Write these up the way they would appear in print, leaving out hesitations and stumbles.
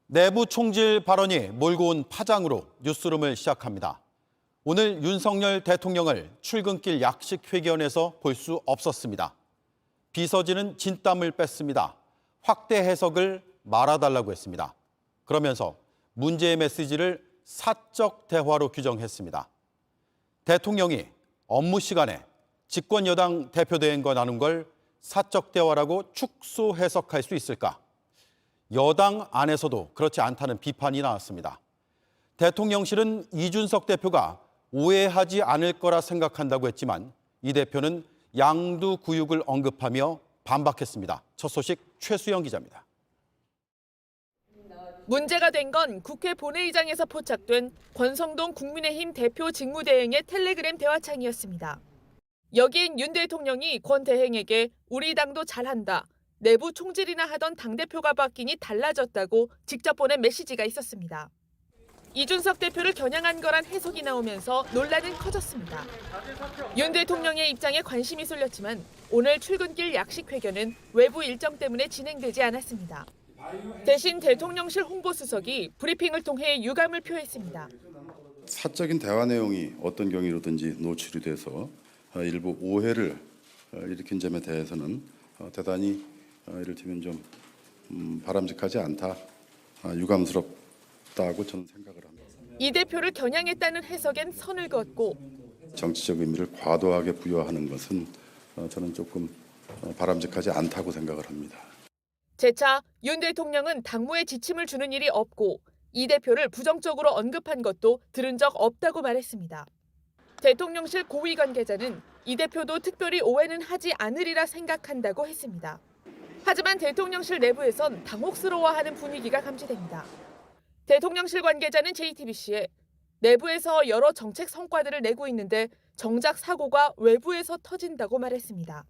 내부 총질 발언이 몰고 온 파장으로 뉴스룸을 시작합니다. 오늘 윤석열 대통령을 출근길 약식회견에서 볼 수 없었습니다. 비서진은 진땀을 뺐습니다. 확대 해석을 말아달라고 했습니다. 그러면서 문제의 메시지를 사적 대화로 규정했습니다. 대통령이 업무 시간에 집권 여당 대표대행과 나눈 걸 사적 대화라고 축소 해석할 수 있을까? 여당 안에서도 그렇지 않다는 비판이 나왔습니다. 대통령실은 이준석 대표가 오해하지 않을 거라 생각한다고 했지만 이 대표는 양두구육을 언급하며 반박했습니다. 첫 소식 최수영 기자입니다. 문제가 된 건 국회 본회의장에서 포착된 권성동 국민의힘 대표 직무대행의 텔레그램 대화창이었습니다. 여기엔 윤 대통령이 권 대행에게 우리 당도 잘한다, 내부 총질이나 하던 당대표가 바뀌니 달라졌다고 직접 보낸 메시지가 있었습니다. 이준석 대표를 겨냥한 거란 해석이 나오면서 논란은 커졌습니다. 윤 대통령의 입장에 관심이 쏠렸지만 오늘 출근길 약식회견은 외부 일정 때문에 진행되지 않았습니다. 대신 대통령실 홍보수석이 브리핑을 통해 유감을 표했습니다. 사적인 대화 내용이 어떤 경위로든지 노출이 돼서 일부 오해를 일으킨 점에 대해서는 대단히 이를테면 좀 바람직하지 않다, 유감스럽다고 저는 생각을 합니다. 이 대표를 겨냥했다는 해석엔 선을 그었고 정치적 의미를 과도하게 부여하는 것은 저는 조금 바람직하지 않다고 생각을 합니다. 재차 윤 대통령은 당무에 지침을 주는 일이 없고 이 대표를 부정적으로 언급한 것도 들은 적 없다고 말했습니다. 대통령실 고위 관계자는 이 대표도 특별히 오해는 하지 않으리라 생각한다고 했습니다. 하지만 대통령실 내부에선 당혹스러워하는 분위기가 감지됩니다. 대통령실 관계자는 JTBC에 내부에서 여러 정책 성과들을 내고 있는데 정작 사고가 외부에서 터진다고 말했습니다.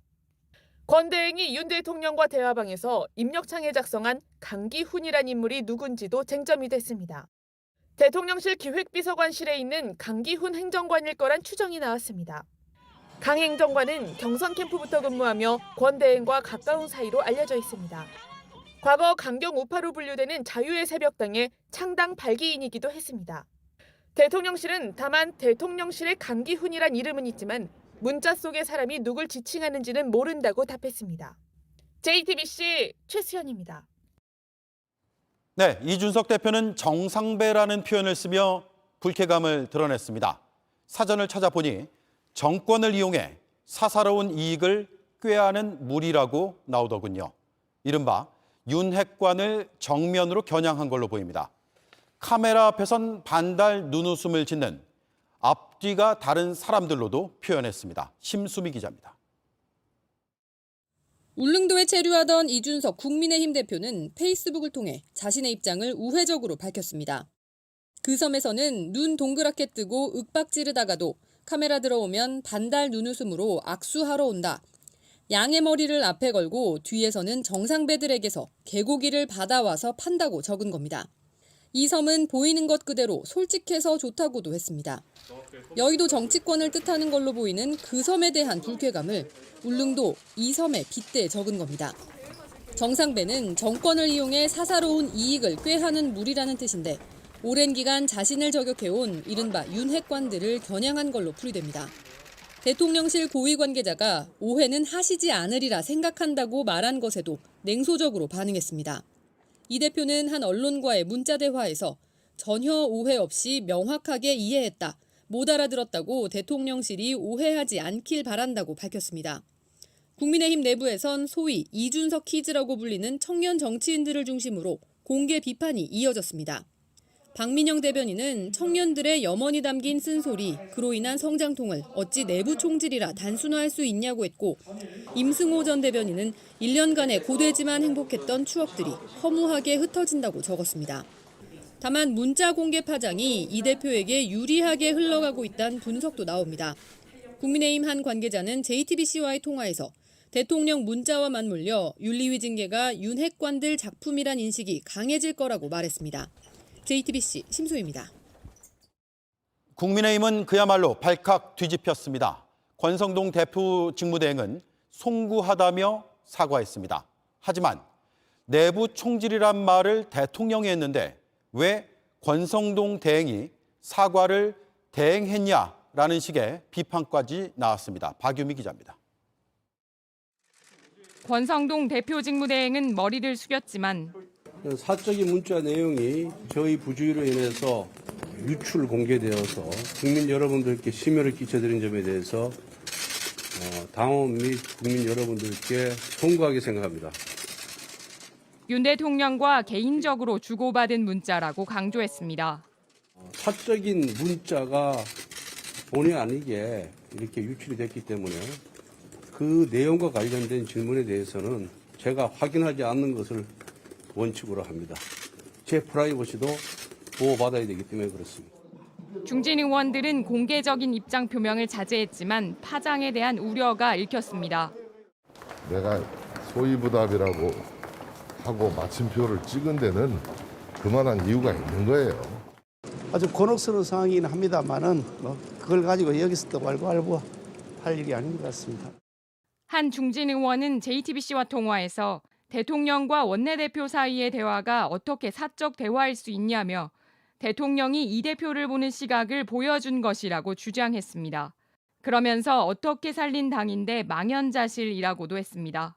권 대행이 윤 대통령과 대화방에서 입력창에 작성한 강기훈이란 인물이 누군지도 쟁점이 됐습니다. 대통령실 기획비서관실에 있는 강기훈 행정관일 거란 추정이 나왔습니다. 강 행정관은 경선 캠프부터 근무하며 권 대행과 가까운 사이로 알려져 있습니다. 과거 강경 우파로 분류되는 자유의 새벽당의 창당 발기인이기도 했습니다. 대통령실은 다만 대통령실의 강기훈이란 이름은 있지만 문자 속의 사람이 누굴 지칭하는지는 모른다고 답했습니다. JTBC 최수연입니다. 네, 이준석 대표는 정상배라는 표현을 쓰며 불쾌감을 드러냈습니다. 사전을 찾아보니 정권을 이용해 사사로운 이익을 꾀하는 무리라고 나오더군요. 이른바 윤핵관을 정면으로 겨냥한 걸로 보입니다. 카메라 앞에선 반달 눈웃음을 짓는 앞뒤가 다른 사람들로도 표현했습니다. 심수미 기자입니다. 울릉도에 체류하던 이준석 국민의힘 대표는 페이스북을 통해 자신의 입장을 우회적으로 밝혔습니다. 그 섬에서는 눈 동그랗게 뜨고 윽박 지르다가도 카메라 들어오면 반달 눈웃음으로 악수하러 온다. 양의 머리를 앞에 걸고 뒤에서는 정상배들에게서 개고기를 받아와서 판다고 적은 겁니다. 이 섬은 보이는 것 그대로 솔직해서 좋다고도 했습니다. 여의도 정치권을 뜻하는 걸로 보이는 그 섬에 대한 불쾌감을 울릉도 이 섬에 빗대 적은 겁니다. 정상배는 정권을 이용해 사사로운 이익을 꾀하는 무리라는 뜻인데 오랜 기간 자신을 저격해온 이른바 윤핵관들을 겨냥한 걸로 풀이됩니다. 대통령실 고위 관계자가 오해는 하시지 않으리라 생각한다고 말한 것에도 냉소적으로 반응했습니다. 이 대표는 한 언론과의 문자 대화에서 전혀 오해 없이 명확하게 이해했다, 못 알아들었다고 대통령실이 오해하지 않길 바란다고 밝혔습니다. 국민의힘 내부에선 소위 이준석 키즈라고 불리는 청년 정치인들을 중심으로 공개 비판이 이어졌습니다. 박민영 대변인은 청년들의 염원이 담긴 쓴소리, 그로 인한 성장통을 어찌 내부 총질이라 단순화할 수 있냐고 했고 임승호 전 대변인은 1년간의 고되지만 행복했던 추억들이 허무하게 흩어진다고 적었습니다. 다만 문자 공개 파장이 이 대표에게 유리하게 흘러가고 있다는 분석도 나옵니다. 국민의힘 한 관계자는 JTBC와의 통화에서 대통령 문자와 맞물려 윤리위 징계가 윤핵관들 작품이란 인식이 강해질 거라고 말했습니다. JTBC 심수희입니다. 국민의힘은 그야말로 발칵 뒤집혔습니다. 권성동 대표 직무대행은 송구하다며 사과했습니다. 하지만 내부 총질이란 말을 대통령이 했는데 왜 권성동 대행이 사과를 대행했냐라는 식의 비판까지 나왔습니다. 박유미 기자입니다. 권성동 대표 직무대행은 머리를 숙였지만 사적인 문자 내용이 저희 부주의로 인해서 유출 공개되어서 국민 여러분들께 심려를 끼쳐드린 점에 대해서 당원 및 국민 여러분들께 송구하게 생각합니다. 윤 대통령과 개인적으로 주고받은 문자라고 강조했습니다. 사적인 문자가 본의 아니게 이렇게 유출이 됐기 때문에 그 내용과 관련된 질문에 대해서는 제가 확인하지 않는 것을 원칙으로 합니다. 제 프라이버시도 보호받아야 되기 때문에 그렇습니다. 중진 의원들은 공개적인 입장 표명을 자제했지만 파장에 대한 우려가 읽혔습니다. 내가 소위부답이라고 하고 마침표를 찍은 데는 그만한 이유가 있는 거예요. 아주 곤혹스러운 상황이긴 합니다만은 그걸 가지고 여기서 또 알고 할 일이 아닌 것 같습니다. 한 중진 의원은 JTBC와 통화에서 대통령과 원내대표 사이의 대화가 어떻게 사적 대화일 수 있냐며 대통령이 이 대표를 보는 시각을 보여준 것이라고 주장했습니다. 그러면서 어떻게 살린 당인데 망연자실이라고도 했습니다.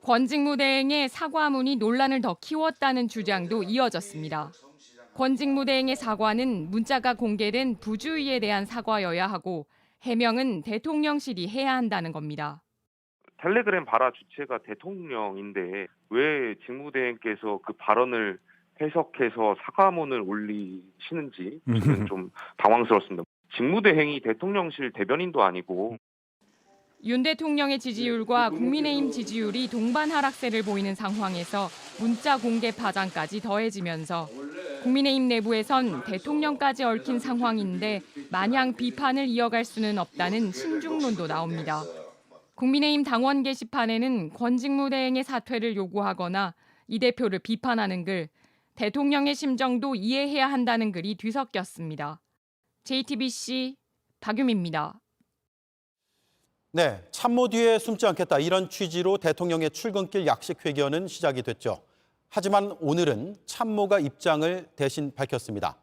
권 직무대행의 사과문이 논란을 더 키웠다는 주장도 이어졌습니다. 권 직무대행의 사과는 문자가 공개된 부주의에 대한 사과여야 하고 해명은 대통령실이 해야 한다는 겁니다. 텔레그램 발화 주체가 대통령인데 왜 직무대행께서 그 발언을 해석해서 사과문을 올리시는지 저는 좀 당황스럽습니다. 직무대행이 대통령실 대변인도 아니고. 윤 대통령의 지지율과 국민의힘 지지율이 동반 하락세를 보이는 상황에서 문자 공개 파장까지 더해지면서 국민의힘 내부에선 대통령까지 얽힌 상황인데 마냥 비판을 이어갈 수는 없다는 신중론도 나옵니다. 국민의힘 당원 게시판에는 권 직무대행의 사퇴를 요구하거나 이 대표를 비판하는 글, 대통령의 심정도 이해해야 한다는 글이 뒤섞였습니다. JTBC 박유미입니다. 네, 참모 뒤에 숨지 않겠다 이런 취지로 대통령의 출근길 약식 회견은 시작이 됐죠. 하지만 오늘은 참모가 입장을 대신 밝혔습니다.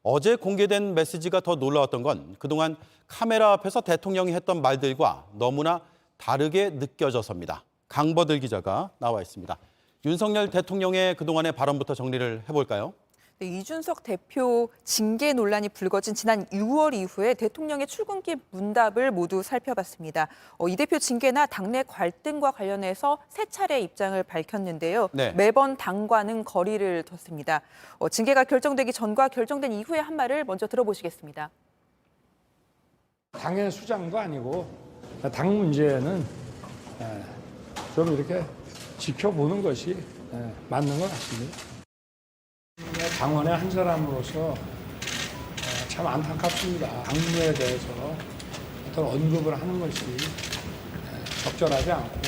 어제 공개된 메시지가 더 놀라웠던 건 그동안 카메라 앞에서 대통령이 했던 말들과 너무나 다르게 느껴져서입니다. 강버들 기자가 나와 있습니다. 윤석열 대통령의 그동안의 발언부터 정리를 해볼까요? 네, 이준석 대표 징계 논란이 불거진 지난 6월 이후에 대통령의 출근길 문답을 모두 살펴봤습니다. 이 대표 징계나 당내 갈등과 관련해서 세 차례 입장을 밝혔는데요. 네. 매번 당과는 거리를 뒀습니다. 징계가 결정되기 전과 결정된 이후에 한 말을 먼저 들어보시겠습니다. 당의 수장도 아니고 당 문제는 좀 이렇게 지켜보는 것이 맞는 것 같습니다. 당원의 한 사람으로서 참 안타깝습니다. 당 문제에 대해서 어떤 언급을 하는 것이 적절하지 않고.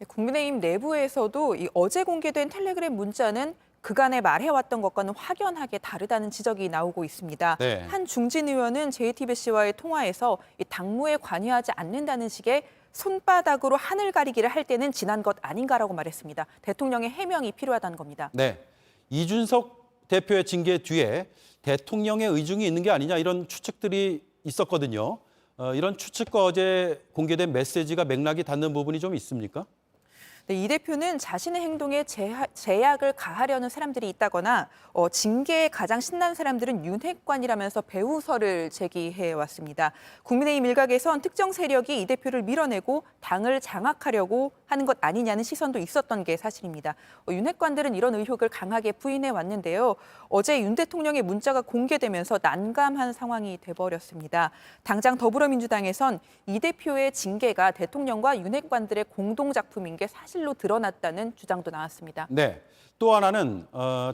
국민의힘 내부에서도 이 어제 공개된 텔레그램 문자는 그간에 말해왔던 것과는 확연하게 다르다는 지적이 나오고 있습니다. 네. 한 중진 의원은 JTBC와의 통화에서 이 당무에 관여하지 않는다는 식의 손바닥으로 하늘 가리기를 할 때는 지난 것 아닌가라고 말했습니다. 대통령의 해명이 필요하다는 겁니다. 네, 이준석 대표의 징계 뒤에 대통령의 의중이 있는 게 아니냐 이런 추측들이 있었거든요. 이런 추측과 어제 공개된 메시지가 맥락이 닿는 부분이 좀 있습니까? 네, 이 대표는 자신의 행동에 제약을 가하려는 사람들이 있다거나 징계에 가장 신난 사람들은 윤핵관이라면서 배후설을 제기해 왔습니다. 국민의힘 일각에선 특정 세력이 이 대표를 밀어내고 당을 장악하려고 하는 것 아니냐는 시선도 있었던 게 사실입니다. 윤핵관들은 이런 의혹을 강하게 부인해 왔는데요. 어제 윤 대통령의 문자가 공개되면서 난감한 상황이 돼버렸습니다. 당장 더불어민주당에선 이 대표의 징계가 대통령과 윤핵관들의 공동작품인 게 사실로 드러났다는 주장도 나왔습니다. 네, 또 하나는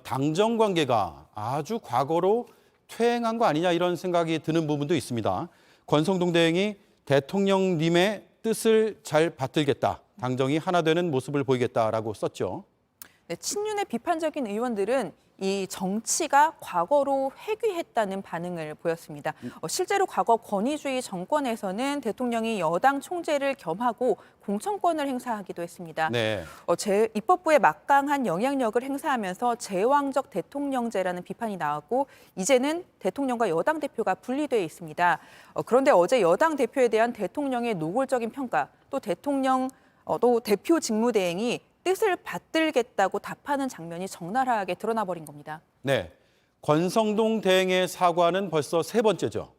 당정 관계가 아주 과거로 퇴행한 거 아니냐 이런 생각이 드는 부분도 있습니다. 권성동 대행이 대통령님의 뜻을 잘 받들겠다, 당정이 하나 되는 모습을 보이겠다라고 썼죠. 네, 친윤의 비판적인 의원들은 이 정치가 과거로 회귀했다는 반응을 보였습니다. 실제로 과거 권위주의 정권에서는 대통령이 여당 총재를 겸하고 공천권을 행사하기도 했습니다. 네. 입법부에 막강한 영향력을 행사하면서 제왕적 대통령제라는 비판이 나왔고 이제는 대통령과 여당 대표가 분리돼 있습니다. 그런데 어제 여당 대표에 대한 대통령의 노골적인 평가, 또 대표 직무대행이 뜻을 받들겠다고 답하는 장면이 적나라하게 드러나 버린 겁니다. 네. 권성동 대행의 사과는 벌써 세 번째죠.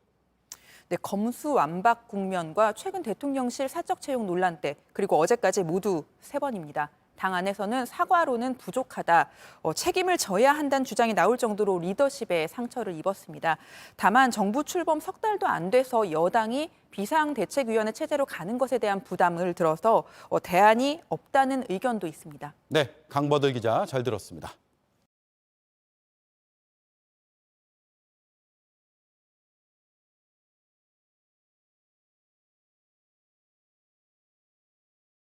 네, 검수완박 국면과 최근 대통령실 사적 채용 논란 때 그리고 어제까지 모두 3번입니다. 당 안에서는 사과로는 부족하다, 책임을 져야 한다는 주장이 나올 정도로 리더십에 상처를 입었습니다. 다만 정부 출범 석 달도 안 돼서 여당이 비상대책위원회 체제로 가는 것에 대한 부담을 들어서 대안이 없다는 의견도 있습니다. 네, 강버들 기자 잘 들었습니다.